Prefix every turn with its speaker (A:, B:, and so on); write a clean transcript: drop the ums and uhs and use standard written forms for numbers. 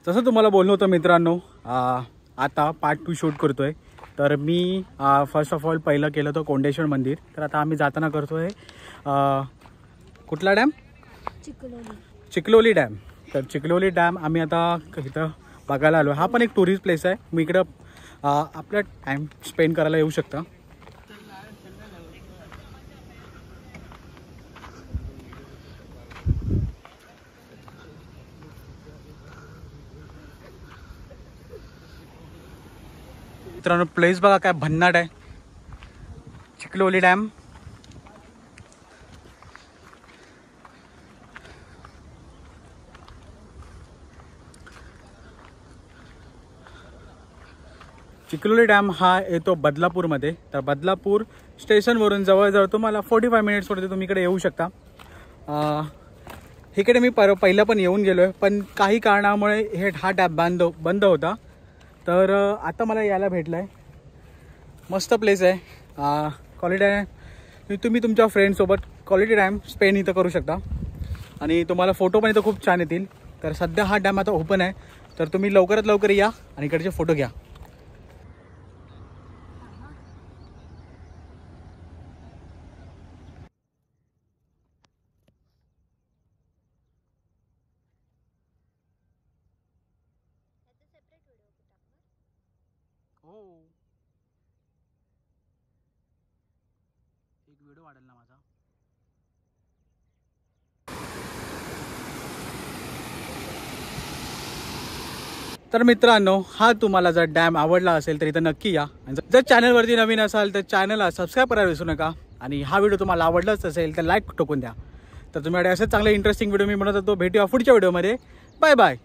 A: जसं तुम्हाला बोललो होतं मित्रांनो, आता पार्ट 2 शूट करतोय। तर मी फर्स्ट ऑफ ऑल पहिलं केलं होतं कोंडेश्वर मंदिर। तर आता आम्ही जाताना करतोय कुठला डॅम? चिखलोली डॅम। तर चिखलोली डॅम आम्ही आता इथं बघायला आलो। हा पण एक टुरिस्ट प्लेस आहे, मी इकडं आपला टाइम स्पेंड करायला येऊ शकता। मित्रांनो प्लेस बघा काय भन्नाट आहे, चिखलोली डॅम। चिखलोली डॅम हा येतो बदलापूरमध्ये। तर बदलापूर स्टेशनवरून जवळजवळ तुम्हाला 45 मिनिट्समध्ये तुम्ही इकडे येऊ शकता। इकडे मी पहिलं पण येऊन गेलो आहे, पण काही कारणामुळे हा डॅम बंद होता। तर आता मला यायला भेटलं आहे। मस्त प्लेस आहे, क्वालिटी डॅम। तुम्ही तुमच्या फ्रेंडसोबत क्वालिटी डॅम स्पेंड इथं करू शकता आणि तुम्हाला फोटो पण इथं खूप छान येतील। तर सध्या हा डॅम आता ओपन आहे, तर तुम्ही लवकरात लवकर या आणि इकडचे फोटो घ्या। हो, एक व्हिडिओ वाढेल ना माझा। तर मित्रांनो, हा तुम्हाला जर डॅम आवडला असेल तर इथं नक्की या। जर चॅनलवरती नवीन असाल तर चॅनलला सबस्क्राईब करायला विसरू नका आणि हा व्हिडिओ तुम्हाला आवडलाच असेल तर लाईक ठोकून द्या। तर तुम्हाला असे चांगले इंटरेस्टिंग व्हिडिओ मी बनवतो, भेटूया पुढच्या व्हिडिओमध्ये। Bye bye.